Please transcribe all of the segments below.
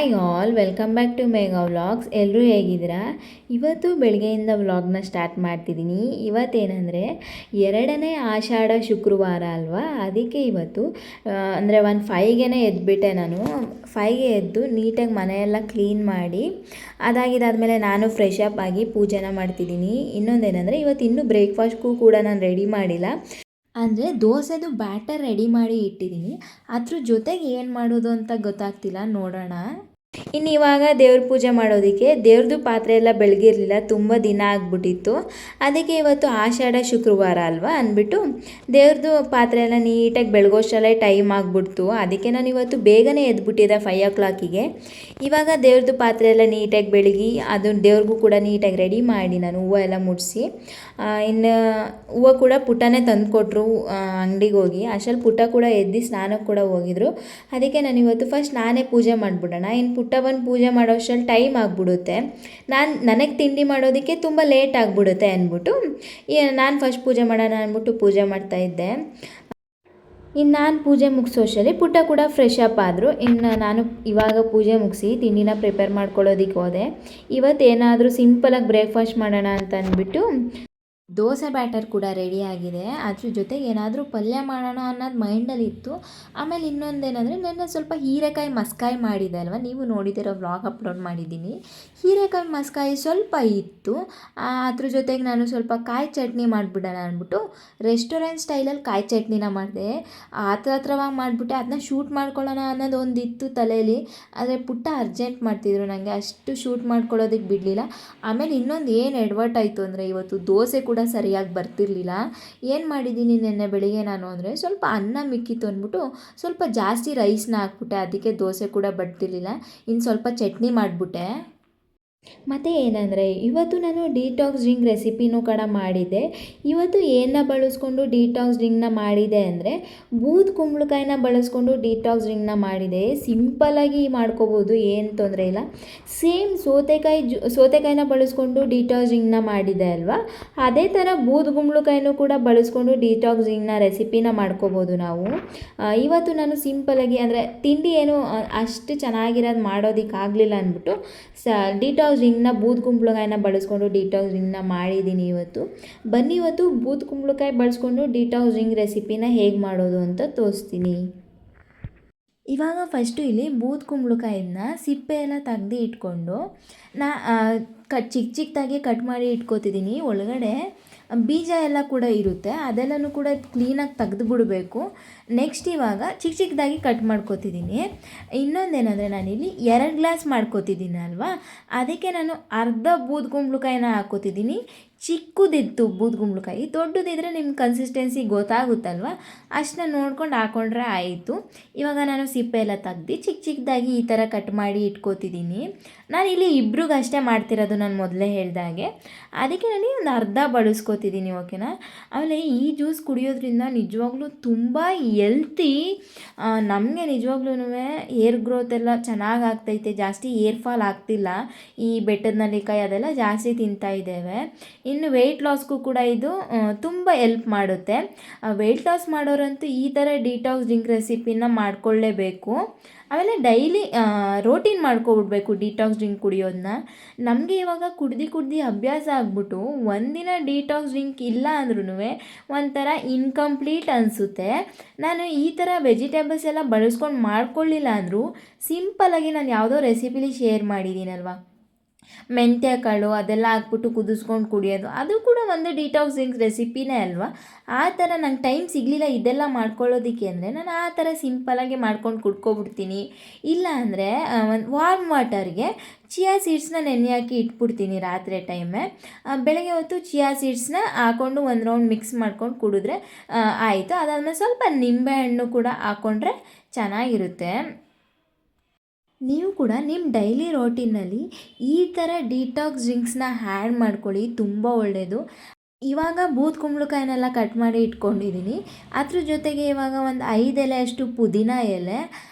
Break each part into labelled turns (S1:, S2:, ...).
S1: Hi all, welcome back to Megha vlogs. ಎಲ್ಲರೂ ಹೇಗಿದ್ದೀರಾ? ಇವತ್ತು ಬೆಳಗ್ಗೆಯಿಂದ ವ್ಲಾಗ್ನ ಸ್ಟಾರ್ಟ್ ಮಾಡ್ತಿದ್ದೀನಿ. ಇವತ್ತೇನೆಂದರೆ 2ನೇ ಆಷಾಢ ಶುಕ್ರವಾರ ಅಲ್ವಾ, ಅದಕ್ಕೆ ಇವತ್ತು ಅಂದರೆ 5ಗೆ ಎದ್ದುಬಿಟ್ಟೆ. ನಾನು 5ಗೆ ಎದ್ದು ನೀಟಾಗಿ ಮನೆಯೆಲ್ಲ ಕ್ಲೀನ್ ಮಾಡಿ ಅದಾಗಿದ್ದಾದಮೇಲೆ ನಾನು ಫ್ರೆಶ್ ಅಪ್ ಆಗಿ ಪೂಜೆನ ಮಾಡ್ತಿದ್ದೀನಿ. ಇನ್ನೊಂದೇನೆಂದರೆ ಇವತ್ತು ಇನ್ನೂ ಬ್ರೇಕ್ಫಾಸ್ಟ್ಗೂ ಕೂಡ ನಾನು ರೆಡಿ ಮಾಡಿಲ್ಲ. ಅಂದರೆ ದೋಸೆದು ಬ್ಯಾಟರ್ ರೆಡಿ ಮಾಡಿ ಇಟ್ಟಿದ್ದೀನಿ. ಅದ್ರ ಜೊತೆಗೆ ಏನು ಮಾಡೋದು ಅಂತ ಗೊತ್ತಾಗ್ತಿಲ್ಲ, ನೋಡೋಣ. ಇನ್ನು ಇವಾಗ ದೇವ್ರ ಪೂಜೆ ಮಾಡೋದಕ್ಕೆ ದೇವ್ರದ್ದು ಪಾತ್ರೆ ಎಲ್ಲ ಬೆಳಗಿರಲಿಲ್ಲ, ತುಂಬ ದಿನ ಆಗ್ಬಿಟ್ಟಿತ್ತು. ಅದಕ್ಕೆ ಇವತ್ತು ಆಷಾಢ ಶುಕ್ರವಾರ ಅಲ್ವಾ ಅಂದ್ಬಿಟ್ಟು ದೇವ್ರದ್ದು ಪಾತ್ರೆ ಎಲ್ಲ ನೀಟಾಗಿ ಬೆಳಗೋಷ್ಟರಲ್ಲೇ ಟೈಮ್ ಆಗಿಬಿಡ್ತು. ಅದಕ್ಕೆ ನಾನು ಇವತ್ತು ಬೇಗನೆ ಎದ್ಬಿಟ್ಟಿದ್ದೆ 5 o'clockಗೆ. ಇವಾಗ ದೇವ್ರದ್ದು ಪಾತ್ರೆ ಎಲ್ಲ ನೀಟಾಗಿ ಬೆಳಗಿ ಅದು ದೇವ್ರಿಗೂ ಕೂಡ ನೀಟಾಗಿ ರೆಡಿ ಮಾಡಿ ನಾನು ಹೂವು ಎಲ್ಲ ಮುಡಿಸಿ, ಇನ್ನು ಹೂವು ಕೂಡ ಪುಟ್ಟನೇ ತಂದುಕೊಟ್ರು ಅಂಗಡಿಗೆ ಹೋಗಿ. ಅಷ್ಟರಲ್ಲಿ ಪುಟ್ಟ ಕೂಡ ಎದ್ದು ಸ್ನಾನಕ್ಕೆ ಕೂಡ ಹೋಗಿದ್ರು. ಅದಕ್ಕೆ ನಾನು ಇವತ್ತು ಫಸ್ಟ್ ನಾನೇ ಪೂಜೆ ಮಾಡಿಬಿಡೋಣ, ಇನ್ನು ಪುಟ್ಟ ಬಂದು ಪೂಜೆ ಮಾಡೋಷ್ಟರಲ್ಲಿ ಟೈಮ್ ಆಗಿಬಿಡುತ್ತೆ, ನನಗೆ ತಿಂಡಿ ಮಾಡೋದಕ್ಕೆ ತುಂಬ ಲೇಟ್ ಆಗಿಬಿಡುತ್ತೆ ಅಂದ್ಬಿಟ್ಟು ನಾನು ಫಸ್ಟ್ ಪೂಜೆ ಮಾಡೋಣ ಅಂದ್ಬಿಟ್ಟು ಪೂಜೆ ಮಾಡ್ತಾಯಿದ್ದೆ. ಇನ್ನು ನಾನು ಪೂಜೆ ಮುಗಿಸೋಷ್ಟರಲ್ಲಿ ಪುಟ್ಟ ಕೂಡ ಫ್ರೆಶ್ ಅಪ್ ಆದರು. ಇನ್ನು ನಾನು ಇವಾಗ ಪೂಜೆ ಮುಗಿಸಿ ತಿಂಡಿನ ಪ್ರಿಪೇರ್ ಮಾಡ್ಕೊಳ್ಳೋದಕ್ಕೆ ಹೋದೆ. ಇವತ್ತೇನಾದರೂ ಸಿಂಪಲಾಗಿ ಬ್ರೇಕ್ಫಾಸ್ಟ್ ಮಾಡೋಣ ಅಂತ ಅಂದ್ಬಿಟ್ಟು ದೋಸೆ ಬ್ಯಾಟರ್ ಕೂಡ ರೆಡಿಯಾಗಿದೆ. ಅದ್ರ ಜೊತೆಗೆ ಏನಾದರೂ ಪಲ್ಯ ಮಾಡೋಣ ಅನ್ನೋದು ಮೈಂಡಲ್ಲಿತ್ತು. ಆಮೇಲೆ ಇನ್ನೊಂದೇನೆಂದರೆ ನೆನ್ನೆ ಸ್ವಲ್ಪ ಹೀರೆಕಾಯಿ ಮಸ್ಕಾಯಿ ಮಾಡಿದೆ ಅಲ್ವ, ನೀವು ನೋಡಿದಿರೋ ವ್ಲಾಗ್ ಅಪ್ಲೋಡ್ ಮಾಡಿದ್ದೀನಿ. ಹೀರೆಕಾಯಿ ಮಸ್ಕಾಯಿ ಸ್ವಲ್ಪ ಇತ್ತು. ಅದ್ರ ಜೊತೆಗೆ ನಾನು ಸ್ವಲ್ಪ ಕಾಯಿ ಚಟ್ನಿ ಮಾಡಿಬಿಡೋಣ ಅಂದ್ಬಿಟ್ಟು ರೆಸ್ಟೋರೆಂಟ್ ಸ್ಟೈಲಲ್ಲಿ ಕಾಯಿ ಚಟ್ನಿನ ಮಾಡಿದೆ. ಹತ್ರವಾಗಿ ಮಾಡಿಬಿಟ್ಟೆ. ಅದನ್ನ ಶೂಟ್ ಮಾಡ್ಕೊಳ್ಳೋಣ ಅನ್ನೋದು ಒಂದಿತ್ತು ತಲೆಯಲ್ಲಿ, ಆದರೆ ಪುಟ್ಟ ಅರ್ಜೆಂಟ್ ಮಾಡ್ತಿದ್ರು, ನನಗೆ ಅಷ್ಟು ಶೂಟ್ ಮಾಡ್ಕೊಳ್ಳೋದಕ್ಕೆ ಬಿಡಲಿಲ್ಲ. ಆಮೇಲೆ ಇನ್ನೊಂದು ಏನು ಎಡವಟ್ ಆಯಿತು ಅಂದರೆ ಇವತ್ತು ದೋಸೆ ಕೂಡ ಸರಿಯಾಗಿ ಬರ್ತಿರ್ಲಿಲ್ಲ. ಏನು ಮಾಡಿದ್ದೀನಿ ನೆನ್ನೆ ಬೆಳಿಗ್ಗೆ ನಾನು ಅಂದರೆ ಸ್ವಲ್ಪ ಅನ್ನ ಮಿಕ್ಕಿತ್ತು ಅಂದ್ಬಿಟ್ಟು ಸ್ವಲ್ಪ ಜಾಸ್ತಿ ರೈಸ್ನ ಹಾಕ್ಬಿಟ್ಟೆ. ಅದಕ್ಕೆ ದೋಸೆ ಕೂಡ ಬರ್ತಿರ್ಲಿಲ್ಲ. ಇನ್ನು ಸ್ವಲ್ಪ ಚಟ್ನಿ ಮಾಡಿಬಿಟ್ಟೆ. ಮತ್ತು ಏನಂದರೆ ಇವತ್ತು ನಾನು ಡಿಟಾಕ್ಸ್ ಡ್ರಿಂಕ್ ರೆಸಿಪಿನೂ ಕೂಡ ಮಾಡಿದ್ದೆ. ಇವತ್ತು ಏನನ್ನ ಬಳಸ್ಕೊಂಡು ಡಿಟಾಕ್ಸ್ ಡ್ರಿಂಕ್ನ ಮಾಡಿದೆ ಅಂದರೆ ಬೂದ್ ಕುಂಬಳಕಾಯಿನ ಬಳಸ್ಕೊಂಡು ಡಿಟಾಕ್ಸ್ ಡ್ರಿಂಕ್ನ ಮಾಡಿದೆ. ಸಿಂಪಲ್ಲಾಗಿ ಮಾಡ್ಕೋಬೋದು, ಏನು ತೊಂದರೆ ಇಲ್ಲ. ಸೇಮ್ ಸೌತೆಕಾಯಿನ ಬಳಸ್ಕೊಂಡು ಡಿಟಾಕ್ಸ್ ಡ್ರಿಂಕ್ನ ಮಾಡಿದೆ ಅಲ್ವಾ, ಅದೇ ಥರ ಬೂದ್ ಕುಂಬಳಕಾಯಿನೂ ಕೂಡ ಬಳಸ್ಕೊಂಡು ಡಿಟಾಕ್ಸ್ ಡ್ರಿಂಕ್ನ ರೆಸಿಪಿನ ಮಾಡ್ಕೋಬೋದು ನಾವು. ಇವತ್ತು ನಾನು ಸಿಂಪಲ್ಲಾಗಿ ಅಂದರೆ ತಿಂಡಿ ಏನು ಅಷ್ಟು ಚೆನ್ನಾಗಿರೋದು ಮಾಡೋದಕ್ಕಾಗಲಿಲ್ಲ ಅಂದ್ಬಿಟ್ಟು ಡಿಟಾಕ್ಸ್ ಡ್ರಿಂಕ್ನ ಬೂದ್ ಕುಂಬಳಕಾಯಿನ ಬಳಸ್ಕೊಂಡು ಡಿಟಾಕ್ಸ್ ಡ್ರಿಂಕ್ನ ಮಾಡಿದ್ದೀನಿ ಇವತ್ತು. ಬನ್ನಿ ಇವತ್ತು ಬೂದ್ ಕುಂಬಳಕಾಯಿ ಬಳಸ್ಕೊಂಡು ಡಿಟಾಕ್ಸ್ ಡ್ರಿಂಕ್ ರೆಸಿಪಿನ ಹೇಗೆ ಮಾಡೋದು ಅಂತ ತೋರಿಸ್ತೀನಿ. ಇವಾಗ ಫಸ್ಟು ಇಲ್ಲಿ ಬೂದ್ ಕುಂಬಳಕಾಯಿನ ಸಿಪ್ಪೆ ಎಲ್ಲ ತೆಗ್ದು ಇಟ್ಕೊಂಡು ಚಿಕ್ಕದಾಗಿ ಕಟ್ ಮಾಡಿ ಇಟ್ಕೋತಿದ್ದೀನಿ. ಒಳಗಡೆ ಬೀಜ ಎಲ್ಲ ಕೂಡ ಇರುತ್ತೆ, ಅದೆಲ್ಲನೂ ಕೂಡ ಕ್ಲೀನಾಗಿ ತೆಗೆದು ಬಿಡಬೇಕು. ನೆಕ್ಸ್ಟ್ ಇವಾಗ ಚಿಕ್ಕದಾಗಿ ಕಟ್ ಮಾಡ್ಕೋತಿದ್ದೀನಿ. ಇನ್ನೊಂದೇನೆಂದರೆ ನಾನಿಲ್ಲಿ 2 ಗ್ಲಾಸ್ ಮಾಡ್ಕೋತಿದ್ದೀನಿ ಅಲ್ವಾ, ಅದಕ್ಕೆ ನಾನು ಅರ್ಧ ಬೂದ್ ಕುಂಬಳಕಾಯಿನ ಹಾಕ್ಕೋತಿದ್ದೀನಿ. ಚಿಕ್ಕದಿತ್ತು ಬೂದ್ ಕುಂಬಳಕಾಯಿ, ದೊಡ್ಡದಿದ್ದರೆ ನಿಮ್ಮ ಕನ್ಸಿಸ್ಟೆನ್ಸಿ ಗೊತ್ತಾಗುತ್ತಲ್ವ, ಅಷ್ಟನ್ನ ನೋಡ್ಕೊಂಡು ಹಾಕ್ಕೊಂಡ್ರೆ ಆಯಿತು. ಇವಾಗ ನಾನು ಸಿಪ್ಪೆ ಎಲ್ಲ ತೆಗ್ದು ಚಿಕ್ಕದಾಗಿ ಈ ಥರ ಕಟ್ ಮಾಡಿ ಇಟ್ಕೋತಿದ್ದೀನಿ. ನಾನಿಲ್ಲಿ ಇಬ್ರಿಗಷ್ಟೇ ಮಾಡ್ತಿರೋದು, ನಾನು ಮೊದಲೇ ಹೇಳ್ದಾಗೆ. ಅದಕ್ಕೆ ನಾನು ಒಂದು ಅರ್ಧ ಬಳಸ್ಕೋತಿದ್ದೀನಿ, ಓಕೆನಾ. ಆಮೇಲೆ ಈ ಜ್ಯೂಸ್ ಕುಡಿಯೋದ್ರಿಂದ ನಿಜವಾಗ್ಲೂ ತುಂಬ ಎಲ್ತಿ. ನಮಗೆ ನಿಜವಾಗ್ಲೂ ಏರ್ ಗ್ರೋತ್ ಎಲ್ಲ ಚೆನ್ನಾಗಿ ಆಗ್ತೈತೆ, ಜಾಸ್ತಿ ಏರ್ ಫಾಲ್ ಆಗ್ತಿಲ್ಲ. ಈ ಬೆಟ್ಟದ ನೆಲ್ಲಿಕಾಯಿ ಅದೆಲ್ಲ ಜಾಸ್ತಿ ತಿಂತಾ ಇದ್ದೇವೆ. ಇನ್ನು ವೆಯ್ಟ್ ಲಾಸ್ಗೂ ಕೂಡ ಇದು ತುಂಬ ಎಲ್ಪ್ ಮಾಡುತ್ತೆ. ವೆಯ್ಟ್ ಲಾಸ್ ಮಾಡೋರಂತೂ ಈ ಥರ ಡಿಟಾಕ್ಸ್ ಡ್ರಿಂಕ್ ರೆಸಿಪಿನ ಮಾಡ್ಕೊಳ್ಳೇಬೇಕು. ಆಮೇಲೆ ಡೈಲಿ ರೋಟೀನ್ ಮಾಡ್ಕೊಬಿಡ್ಬೇಕು ಡಿಟಾಕ್ಸ್ ಡ್ರಿಂಕ್ ಕುಡಿಯೋದನ್ನ. ನಮಗೆ ಇವಾಗ ಕುಡ್ದು ಅಭ್ಯಾಸ ಆಗ್ಬಿಟ್ಟು ಒಂದಿನ ಡಿಟಾಕ್ಸ್ ಡ್ರಿಂಕ್ ಇಲ್ಲ ಅಂದ್ರೂ ಒಂಥರ ಇನ್ಕಂಪ್ಲೀಟ್ ಅನಿಸುತ್ತೆ. ನಾನು ಈ ಥರ ವೆಜಿಟೇಬಲ್ಸ್ ಎಲ್ಲ ಬಳಸ್ಕೊಂಡು ಮಾಡ್ಕೊಳ್ಳಿಲ್ಲ ಅಂದರೂ ಸಿಂಪಲ್ಲಾಗಿ ನಾನು ಯಾವುದೋ ರೆಸಿಪಿಲಿ ಶೇರ್ ಮಾಡಿದ್ದೀನಲ್ವ, ಮೆಂತ್ಯ ಕಾಳು ಅದೆಲ್ಲ ಹಾಕ್ಬಿಟ್ಟು ಕುದಿಸ್ಕೊಂಡು ಕುಡಿಯೋದು, ಅದು ಕೂಡ ಒಂದು ಡಿಟಾಕ್ಸ್ ಡ್ರಿಂಕ್ ರೆಸಿಪಿನೇ ಅಲ್ವಾ. ಆ ಥರ ನಂಗೆ ಟೈಮ್ ಸಿಗಲಿಲ್ಲ ಇದೆಲ್ಲ ಮಾಡ್ಕೊಳ್ಳೋದಕ್ಕೆ ಅಂದರೆ ನಾನು ಆ ಥರ ಸಿಂಪಲ್ಲಾಗಿ ಮಾಡ್ಕೊಂಡು ಕುಡ್ಕೊಬಿಡ್ತೀನಿ. ಇಲ್ಲ ಅಂದರೆ ಒಂದು ವಾರ್ಮ್ ವಾಟರ್ಗೆ ಚಿಯಾ ಸೀಡ್ಸ್ನ ನೆನೆ ಹಾಕಿ ಇಟ್ಬಿಡ್ತೀನಿ ರಾತ್ರಿ ಟೈಮೇ. ಬೆಳಗ್ಗೆ ಹೊತ್ತು ಚಿಯಾ ಸೀಡ್ಸ್ನ ಹಾಕ್ಕೊಂಡು ಒಂದು ರೌಂಡ್ ಮಿಕ್ಸ್ ಮಾಡ್ಕೊಂಡು ಕುಡಿದ್ರೆ ಆಯಿತು. ಅದಾದಮೇಲೆ ಸ್ವಲ್ಪ ನಿಂಬೆಹಣ್ಣು ಕೂಡ ಹಾಕ್ಕೊಂಡ್ರೆ ಚೆನ್ನಾಗಿರುತ್ತೆ. ನೀವು ಕೂಡ ನಿಮ್ಮ ಡೈಲಿ ರೋಟೀನಲ್ಲಿ ಈ ಥರ ಡಿಟಾಕ್ಸ್ ಡ್ರಿಂಕ್ಸ್ನ ಆ್ಯಡ್ ಮಾಡ್ಕೊಳ್ಳಿ, ತುಂಬ ಒಳ್ಳೆಯದು. ಇವಾಗ ಬೂದ್ ಕುಂಬಳಕಾಯಿನೆಲ್ಲ ಕಟ್ ಮಾಡಿ ಇಟ್ಕೊಂಡಿದ್ದೀನಿ. ಅದ್ರ ಜೊತೆಗೆ ಇವಾಗ ಒಂದು 5 ಎಲೆ ಅಷ್ಟು ಪುದೀನ ಎಲೆ,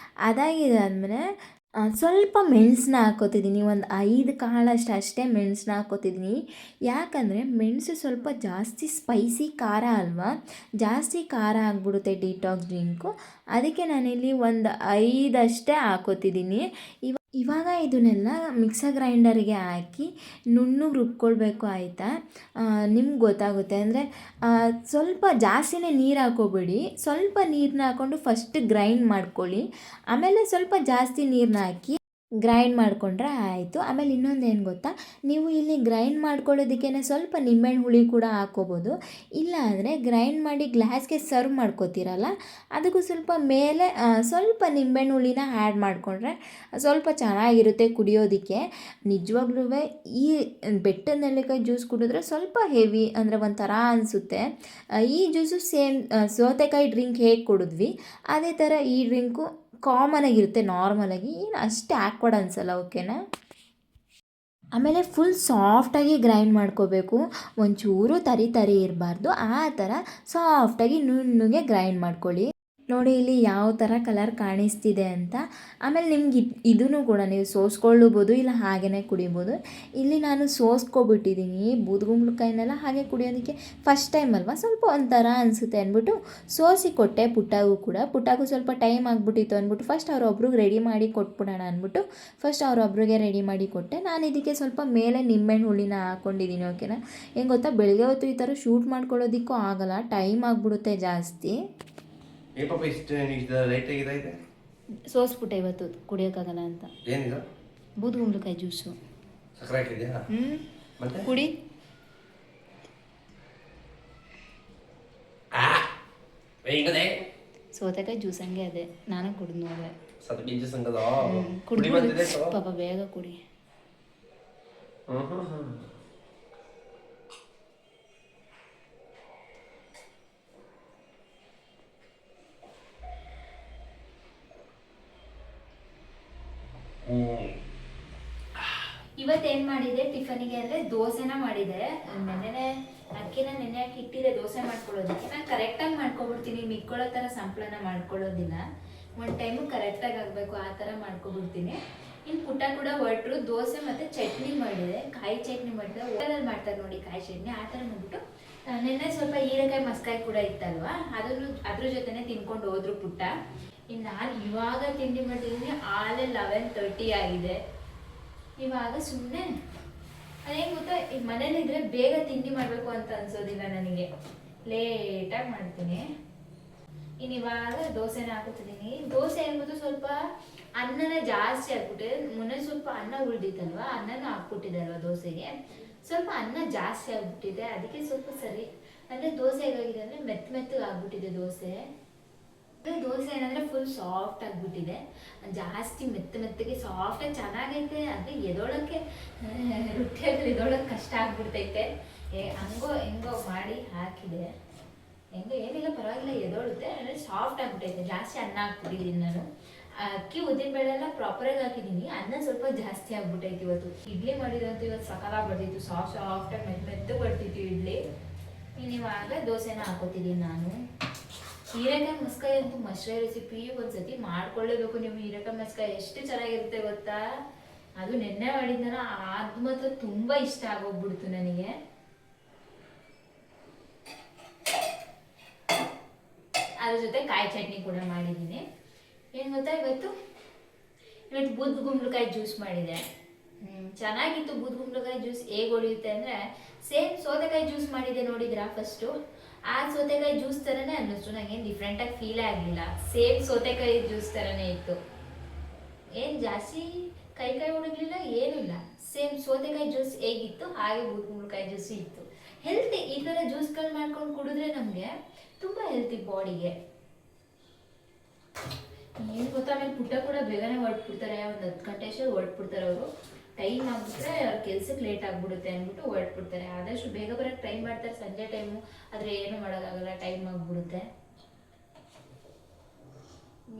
S1: ಅದಾಗಿದ್ದಾದಮೇಲೆ ಸ್ವಲ್ಪ ಮೆಣಸನ್ನ ಹಾಕ್ಕೋತಿದ್ದೀನಿ. ಒಂದು 5 ಕಾಳಷ್ಟು ಅಷ್ಟೇ ಮೆಣಸನ್ನ ಹಾಕ್ಕೋತಿದ್ದೀನಿ. ಯಾಕಂದರೆ ಮೆಣಸು ಸ್ವಲ್ಪ ಜಾಸ್ತಿ ಸ್ಪೈಸಿ ಖಾರ ಅಲ್ವಾ, ಜಾಸ್ತಿ ಖಾರ ಆಗಿಬಿಡುತ್ತೆ ಡಿಟಾಕ್ಸ್ ಡ್ರಿಂಕು. ಅದಕ್ಕೆ ನಾನಿಲ್ಲಿ ಒಂದು 5 ಅಷ್ಟೇ ಹಾಕ್ಕೋತಿದ್ದೀನಿ. ಇವಾಗ ಇದನ್ನೆಲ್ಲ ಮಿಕ್ಸರ್ ಗ್ರೈಂಡರಿಗೆ ಹಾಕಿ ನುಣ್ಣಗೆ ರುಬ್ಕೊಳ್ಬೇಕು ಆಯಿತಾ. ನಿಮ್ಗೆ ಗೊತ್ತಾಗುತ್ತೆ ಅಂದರೆ ಸ್ವಲ್ಪ ಜಾಸ್ತಿನೇ ನೀರು ಹಾಕೋಬೇಡಿ, ಸ್ವಲ್ಪ ನೀರನ್ನ ಹಾಕ್ಕೊಂಡು ಫಸ್ಟ್ ಗ್ರೈಂಡ್ ಮಾಡ್ಕೊಳ್ಳಿ, ಆಮೇಲೆ ಸ್ವಲ್ಪ ಜಾಸ್ತಿ ನೀರನ್ನ ಹಾಕಿ ಗ್ರೈಂಡ್ ಮಾಡಿಕೊಂಡ್ರೆ ಆಯಿತು. ಆಮೇಲೆ ಇನ್ನೊಂದು ಏನು ಗೊತ್ತಾ, ನೀವು ಇಲ್ಲಿ ಗ್ರೈಂಡ್ ಮಾಡ್ಕೊಳ್ಳೋದಕ್ಕೇ ಸ್ವಲ್ಪ ನಿಂಬೆಹಣ್ಣು ಹುಳಿ ಕೂಡ ಹಾಕ್ಕೋಬೋದು. ಇಲ್ಲ ಅಂದರೆ ಗ್ರೈಂಡ್ ಮಾಡಿ ಗ್ಲಾಸ್ಗೆ ಸರ್ವ್ ಮಾಡ್ಕೋತೀರಲ್ಲ, ಅದಕ್ಕೂ ಸ್ವಲ್ಪ ಮೇಲೆ ಸ್ವಲ್ಪ ನಿಂಬೆಹಣ್ಣು ಹುಳಿನ ಆ್ಯಡ್ ಮಾಡಿಕೊಂಡ್ರೆ ಸ್ವಲ್ಪ ಚೆನ್ನಾಗಿರುತ್ತೆ ಕುಡಿಯೋದಕ್ಕೆ. ನಿಜವಾಗ್ಲೂ ಈ ಬೆಟ್ಟದ ನೆಲ್ಲಿಕಾಯಿ ಜ್ಯೂಸ್ ಕುಡಿದ್ರೆ ಸ್ವಲ್ಪ ಹೆವಿ ಅಂದರೆ ಒಂಥರ ಅನಿಸುತ್ತೆ. ಈ ಜ್ಯೂಸು ಸೇಮ್ ಸೌತೆಕಾಯಿ ಡ್ರಿಂಕ್ ಹೇಗೆ ಕುಡಿದ್ವಿ ಅದೇ ಥರ ಈ ಡ್ರಿಂಕು ಕಾಮನಾಗಿರುತ್ತೆ, ನಾರ್ಮಲಾಗಿ ಏನು ಅಷ್ಟೇ ಆಕ್ವರ್ಡ್ ಅನಿಸಲ್ಲ. ಓಕೆನಾ. ಆಮೇಲೆ ಫುಲ್ ಸಾಫ್ಟಾಗಿ ಗ್ರೈಂಡ್ ಮಾಡ್ಕೋಬೇಕು, ಒಂಚೂರು ತರಿ ತರಿ ಇರಬಾರ್ದು, ಆ ಥರ ಸಾಫ್ಟಾಗಿ ನುಣ್ಣಗೆ ಗ್ರೈಂಡ್ ಮಾಡ್ಕೊಳ್ಳಿ. ನೋಡಿ ಇಲ್ಲಿ ಯಾವ ಥರ ಕಲರ್ ಕಾಣಿಸ್ತಿದೆ ಅಂತ. ಆಮೇಲೆ ನಿಮ್ಗೆ ಇದನ್ನು ಕೂಡ ನೀವು ಸೋಸ್ಕೊಳ್ಳಬಹುದು, ಇಲ್ಲ ಹಾಗೆಯೇ ಕುಡಿಬೋದು. ಇಲ್ಲಿ ನಾನು ಸೋಸ್ಕೊಬಿಟ್ಟಿದ್ದೀನಿ ಬೂದುಗುಂಬಳಕಾಯಿನೆಲ್ಲ, ಹಾಗೆ ಕುಡಿಯೋದಕ್ಕೆ ಫಸ್ಟ್ ಟೈಮ್ ಅಲ್ವಾ ಸ್ವಲ್ಪ ಒಂಥರ ಅನಿಸುತ್ತೆ ಅಂದ್ಬಿಟ್ಟು ಸೋಸಿ ಕೊಟ್ಟೆ ಪುಟ್ಟಗೂ ಕೂಡ. ಪುಟ್ಟಗೂ ಸ್ವಲ್ಪ ಟೈಮ್ ಆಗಿಬಿಟ್ಟಿತ್ತು ಅಂದ್ಬಿಟ್ಟು ಫಸ್ಟ್ ಅವರೊಬ್ರಿಗೆ ರೆಡಿ ಮಾಡಿ ಕೊಟ್ಬಿಡೋಣ ಅಂದ್ಬಿಟ್ಟು ಫಸ್ಟ್ ಅವರೊಬ್ರಿಗೆ ರೆಡಿ ಮಾಡಿ ಕೊಟ್ಟೆ. ನಾನು ಇದಕ್ಕೆ ಸ್ವಲ್ಪ ಮೇಲೆ ನಿಂಬೆಹಣ್ಣು ಹುಳಿನ ಹಾಕ್ಕೊಂಡಿದ್ದೀನಿ. ಓಕೆನಾ. ಏನು ಗೊತ್ತಾ, ಬೆಳಗ್ಗೆ ಹೊತ್ತು ಈ ಥರ ಶೂಟ್ ಮಾಡ್ಕೊಳ್ಳೋದಕ್ಕೂ ಆಗಲ್ಲ, ಟೈಮ್ ಆಗಿಬಿಡುತ್ತೆ ಜಾಸ್ತಿ. ಸೋಸ್ಬಿಟ್ಟೆ ಇವತ್ತು ಕುಡಿಯೋಕ್ಕಾಗಲ್ಲ ಅಂತ.
S2: ಏನಿದು?
S1: ಬೂದುಗುಂಬಳಕಾಯಿ ಜ್ಯೂಸು.
S2: ಸಕ್ಕರೆ ಹಾಕಿದ್ಯಾ? ಮತ್ತೆ
S1: ಕುಡಿ. ಸೌತೆಕಾಯಿ ಜ್ಯೂಸ್ ಹಂಗೆ ಅದೇ, ನಾನು ಕುಡಿದು ನೋಡಿದೆ. ಕುಡಿದು ಪಾಪ ಬೇಗ ಕುಡಿ. ಇವತ್ತೇನು ಮಾಡಿದೆ ಟಿಫನಿಗೆ ಅಂದರೆ ದೋಸೆನ ಮಾಡಿದೆ. ನೆನ್ನೆ ಅಕ್ಕಿನ ನೆನೆ ಹಾಕಿ ಇಟ್ಟಿದೆ ದೋಸೆ ಮಾಡ್ಕೊಳ್ಳೋದಕ್ಕೆ. ನಾನು ಕರೆಕ್ಟಾಗಿ ಮಾಡ್ಕೊಬಿಡ್ತೀನಿ, ಮಿಕ್ಕೊಳ್ಳೋ ಥರ ಸಂಪ್ಳನ ಮಾಡ್ಕೊಳ್ಳೋದಿಲ್ಲ. ಒಂದು ಟೈಮು ಕರೆಕ್ಟಾಗಿ ಆಗಬೇಕು ಆ ಥರ ಮಾಡ್ಕೊಬಿಡ್ತೀನಿ. ಇನ್ನು ಪುಟ್ಟ ಕೂಡ ಹೊರಟರು. ದೋಸೆ ಮತ್ತು ಚಟ್ನಿ ಮಾಡಿದೆ, ಕಾಯಿ ಚಟ್ನಿ ಮಾಡಿದೆ. ಹೋಟೆಲಲ್ಲಿ ಮಾಡ್ತಾರೆ ನೋಡಿ ಕಾಯಿ ಚಟ್ನಿ, ಆ ಥರ ಮಾಡಿಬಿಟ್ಟು ನೆನ್ನೆ ಸ್ವಲ್ಪ ಹೀರೆಕಾಯಿ ಮಸ್ಕಾಯಿ ಕೂಡ ಇತ್ತಲ್ವ, ಅದನ್ನು ಅದ್ರ ಜೊತೆನೇ ತಿನ್ಕೊಂಡು ಹೋದ್ರು ಪುಟ್ಟ. ಇನ್ನು ನಾನು ಇವಾಗ ತಿಂಡಿ ಮಾಡ್ತಿದ್ದೀನಿ, ಆಲೇ 11:30 ಆಗಿದೆ. ಇವಾಗ ಸುಮ್ಮನೆ ಅದೇನು ಗೊತ್ತಾ, ಈಗ ಮನೇಲಿದ್ರೆ ಬೇಗ ತಿಂಡಿ ಮಾಡಬೇಕು ಅಂತ ಅನ್ಸೋದಿಲ್ಲ ನನಗೆ, ಲೇಟಾಗಿ ಮಾಡ್ತೀನಿ. ಇನ್ನು ಇವಾಗ ದೋಸೆನ ಹಾಕುತ್ತಿದ್ದೀನಿ. ದೋಸೆ ಏನ್ಬೋದು ಸ್ವಲ್ಪ ಅನ್ನನ ಜಾಸ್ತಿ ಹಾಕ್ಬಿಟ್ಟೆ, ಮೊನ್ನೆ ಸ್ವಲ್ಪ ಅನ್ನ ಉಳ್ದಿತ್ತಲ್ವ, ಅನ್ನನೂ ಹಾಕ್ಬಿಟ್ಟಿದೆ ದೋಸೆಗೆ, ಸ್ವಲ್ಪ ಅನ್ನ ಜಾಸ್ತಿ ಆಗ್ಬಿಟ್ಟಿದೆ. ಅದಕ್ಕೆ ಸ್ವಲ್ಪ ಸರಿ ಅಂದರೆ ದೋಸೆ ಹೇಗಾಗಿದೆ ಅಂದರೆ ಮೆತ್ತಗೆ ಆಗ್ಬಿಟ್ಟಿದೆ ದೋಸೆ. ದೋಸೆ ಏನಂದರೆ ಫುಲ್ ಸಾಫ್ಟ್ ಆಗಿಬಿಟ್ಟಿದೆ, ಜಾಸ್ತಿ ಮೆತ್ತಗೆ ಸಾಫ್ಟಾಗಿ ಚೆನ್ನಾಗೈತೆ. ಅಂದರೆ ಎದೊಳಕ್ಕೆ ರೊಟ್ಟಿಯಲ್ಲಿ ಎದೊಳಕ್ಕೆ ಕಷ್ಟ ಆಗ್ಬಿಡ್ತೈತೆ. ಹೆಂಗೋ ಮಾಡಿ ಹಾಕಿದೆ, ಹೆಂಗೋ ಏನಿಲ್ಲ ಪರವಾಗಿಲ್ಲ ಎದೊಳುತ್ತೆ. ಅಂದರೆ ಸಾಫ್ಟ್ ಆಗಿಬಿಟ್ಟೈತೆ, ಜಾಸ್ತಿ ಅನ್ನ ಹಾಕ್ಬಿಟ್ಟಿದ್ದೀನಿ ನಾನು. ಅಕ್ಕಿ ಉದ್ದಿನಬೇಳೆಲ್ಲ ಪ್ರಾಪರಾಗಿ ಹಾಕಿದ್ದೀನಿ, ಅನ್ನ ಸ್ವಲ್ಪ ಜಾಸ್ತಿ ಆಗ್ಬಿಟ್ಟೈತಿ. ಇವತ್ತು ಇಡ್ಲಿ ಮಾಡಿದಂತೂ ಇವತ್ತು ಸಕಾಲ ಬರ್ತಿತ್ತು, ಸಾಫ್ಟಾಗಿ ಮೆತ್ತಗೆ ಬರ್ತಿತ್ತು ಇಡ್ಲಿ. ಇವಾಗ ದೋಸೆನ ಹಾಕೋತಿದ್ದೀನಿ ನಾನು. ಹೀರೆಕಾಯಿ ಮಸ್ಕಾಯಿ ಅಂತೂ ಮಸ್ಟ್ರೇ ರೆಸಿಪಿ, ಒಂದ್ಸತಿ ಮಾಡ್ಕೊಳ್ಳೇಬೇಕು ನೀವು. ಹೀರೆಕಾಯಿ ಮಸ್ಕಾಯಿ ಎಷ್ಟು ಚೆನ್ನಾಗಿರುತ್ತೆ ಗೊತ್ತಾ, ಅದು ನೆನ್ನೆ ಮಾಡಿದ್ನ ಅದು ಮಾತ್ರ ತುಂಬ ಇಷ್ಟ ಆಗೋಗ್ಬಿಡ್ತು ನನಗೆ. ಅದ್ರ ಜೊತೆ ಕಾಯಿ ಚಟ್ನಿ ಕೂಡ ಮಾಡಿದ್ದೀನಿ. ಏನು ಗೊತ್ತಾ, ಇವತ್ತು ಬೂದುಗುಂಬಳಕಾಯಿ ಜ್ಯೂಸ್ ಮಾಡಿದೆ. ಚೆನ್ನಾಗಿತ್ತು. ಬೂದುಗುಂಬಳಕಾಯಿ ಜ್ಯೂಸ್ ಹೇಗೆ ಹೊಡೆಯುತ್ತೆ ಅಂದರೆ ಸೇಮ್ ಸೌತೆಕಾಯಿ ಜ್ಯೂಸ್ ಮಾಡಿದೆ ನೋಡಿದ್ರಾ ಫಸ್ಟು, ಆ ಸೌತೆಕಾಯಿ ಜ್ಯೂಸ್ ಥರನೇ ಅನ್ನಿಸ್ತು. ನನಗೇನು ಡಿಫ್ರೆಂಟಾಗಿ ಫೀಲೇ ಆಗಲಿಲ್ಲ, ಸೇಮ್ ಸೌತೆಕಾಯಿ ಜ್ಯೂಸ್ ಥರನೇ ಇತ್ತು. ಏನು ಜಾಸ್ತಿ ಕೈ ಹೊಡಲಿಲ್ಲ, ಏನಿಲ್ಲ, ಸೇಮ್ ಸೌತೆಕಾಯಿ ಜ್ಯೂಸ್ ಹೇಗಿತ್ತು ಹಾಗೆ ಬೂದುಗುಂಬಳಕಾಯಿ ಜ್ಯೂಸು ಇತ್ತು. ಹೆಲ್ತಿ, ಈ ಥರ ಜ್ಯೂಸ್ಗಳು ಮಾಡ್ಕೊಂಡು ಕುಡಿದ್ರೆ ನಮಗೆ ತುಂಬ ಹೆಲ್ತಿ ಬಾಡಿಗೆ. ಏನು ಗೊತ್ತಾ, ಆಮೇಲೆ ಪುಟ್ಟ ಕೂಡ ಬೇಗನೆ ಹೊರಟ್ಬಿಡ್ತಾರೆ, ಒಂದು 10 ಗಂಟೆ ಅಷ್ಟರಲ್ಲಿ ಹೊರಟ್ಬಿಡ್ತಾರೆ ಅವರು. ಟೈಮ್ ಆಗಿಬಿಟ್ರೆ ಅವ್ರ ಕೆಲ್ಸಕ್ಕೆ ಲೇಟ್ ಆಗಿಬಿಡುತ್ತೆ ಅಂದ್ಬಿಟ್ಟು ಹೊರಟ್ಬಿಡ್ತಾರೆ. ಆದಷ್ಟು ಬೇಗ ಬರೋಕ್ಕೆ ಟ್ರೈ ಮಾಡ್ತಾರೆ ಸಂಜೆ ಟೈಮು, ಆದರೆ ಏನು ಮಾಡೋಕ್ಕಾಗಲ್ಲ, ಟೈಮ್ ಆಗಿಬಿಡುತ್ತೆ.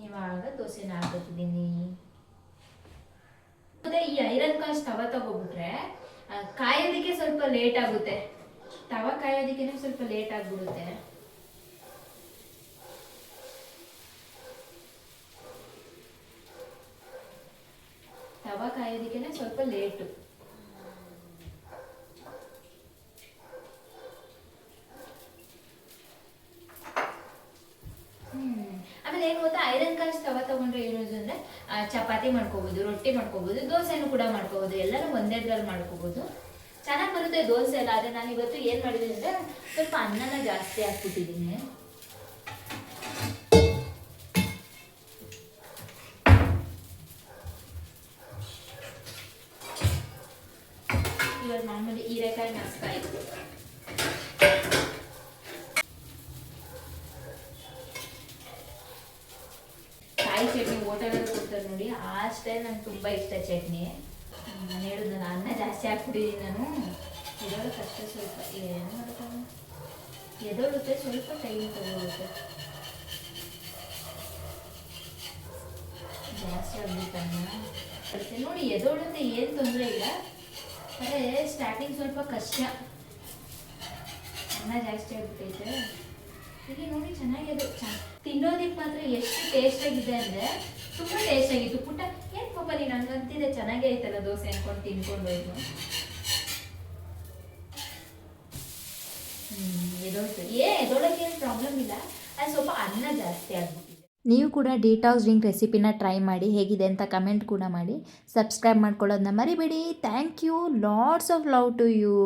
S1: ಇವಾಗ ದೋಸೆನ ಹಾಕೋತಿದ್ದೀನಿ. ಮತ್ತೆ ಈ ಐರನ್ ಕಾಸ್ಟ್ ತವ ತಗೋಬಿಟ್ರೆ ಕಾಯೋದಕ್ಕೆ ಸ್ವಲ್ಪ ಲೇಟ್ ಆಗುತ್ತೆ, ತವ ಕಾಯೋದಕ್ಕೆ ಸ್ವಲ್ಪ ಲೇಟ್ ಆಗಿಬಿಡುತ್ತೆ. ತವ ಕಾಯೋದಕ್ಕೆ ಸ್ವಲ್ಪ ಲೇಟು. ಆಮೇಲೆ ಏನು ಗೊತ್ತಾ, ಐರನ್ ಕಾಸ್ಟ್ ತವ ತಗೊಂಡ್ರೆ ಏನು ಯೂಸ್ ಅಂದರೆ ಚಪಾತಿ ಮಾಡ್ಕೋಬೋದು, ರೊಟ್ಟಿ ಮಾಡ್ಕೋಬೋದು, ದೋಸೆನೂ ಕೂಡ ಮಾಡ್ಕೋಬೋದು, ಎಲ್ಲನೂ ಒಂದೇದ್ರಲ್ಲಿ ಮಾಡ್ಕೋಬೋದು. ಚೆನ್ನಾಗಿ ಬರುತ್ತೆ ದೋಸೆ ಎಲ್ಲ. ಆದರೆ ನಾನು ಇವತ್ತು ಏನು ಮಾಡಿದ್ದೀನಿ ಅಂದರೆ ಸ್ವಲ್ಪ ಅನ್ನನ ಜಾಸ್ತಿ ಹಾಕ್ಬಿಟ್ಟಿದ್ದೀನಿ. ಇವಾಗ ಮಾಮೂಲಿ ಹೀರೆಕಾಯಿ ಮಸ್ಕಾಯಿ ಕಾಯಿ ಚಟ್ನಿ ಹೋಟೆಲಲ್ಲಿ ಕೊಡ್ತಾರೆ ನೋಡಿ, ಆ ಸ್ಟೈಲ್ ನಂಗೆ ತುಂಬ ಇಷ್ಟ ಚಟ್ನಿ. ನಾನು ಹೇಳಿದ್ನ ಅನ್ನ ಜಾಸ್ತಿ ಹಾಕ್ಬಿಟ್ಟಿದ್ದೀನಿ ನಾನು. ಎದೋಳಕ್ಕೆ ಅಷ್ಟೇ ಸ್ವಲ್ಪ ಏನು ಮಾಡ್ತಾನೆ, ಎದೋಳುತ್ತೆ ಸ್ವಲ್ಪ ಟೈಮ್ ತಗೊಳುತ್ತೆ. ಜಾಸ್ತಿ ಆಗ್ಬಿಟ್ಟನ್ನ ಬರುತ್ತೆ ನೋಡಿ, ಎದೋಳುತ್ತೆ, ಏನು ತೊಂದರೆ ಇಲ್ಲ. ಆದರೆ ಸ್ಟಾರ್ಟಿಂಗ್ ಸ್ವಲ್ಪ ಕಷ್ಟ, ಅನ್ನ ಜಾಸ್ತಿ ಆಗ್ಬಿಟ್ಟೈತೆ. ಇಲ್ಲಿ ನೋಡಿ ಚೆನ್ನಾಗಿದೆ, ತಿನ್ನೋದಕ್ಕೆ ಮಾತ್ರ ಎಷ್ಟು ಟೇಸ್ಟಾಗಿದೆ ಅಂದರೆ ತುಂಬ ಟೇಸ್ಟಾಗಿತ್ತು. ಪುಟ್ಟ ಏನು ಪಾಪ ನೀನು ಹಂಗಂತಿದೆ, ಚೆನ್ನಾಗೇ ಐತಲ್ಲ ದೋಸೆ ಅಂದ್ಕೊಂಡು ತಿನ್ಕೊಂಡು ಹೋಯ್ತು. ಎದೊಳಕ್ಕೆ ಏನು ಪ್ರಾಬ್ಲಮ್ ಇಲ್ಲ, ಅದು ಸ್ವಲ್ಪ ಅನ್ನ ಜಾಸ್ತಿ ಆಗ್ಬಿಟ್ಟಿದೆ. ನೀವು ಕೂಡ ಡಿಟಾಕ್ಸ್ ಡ್ರಿಂಕ್ ರೆಸಿಪಿನ ಟ್ರೈ ಮಾಡಿ, ಹೇಗಿದೆ ಅಂತ ಕಮೆಂಟ್ ಕೂಡ ಮಾಡಿ. ಸಬ್ಸ್ಕ್ರೈಬ್ ಮಾಡ್ಕೊಳ್ಳೋದನ್ನ ಮರಿಬೇಡಿ. Thank you, lots of love to you.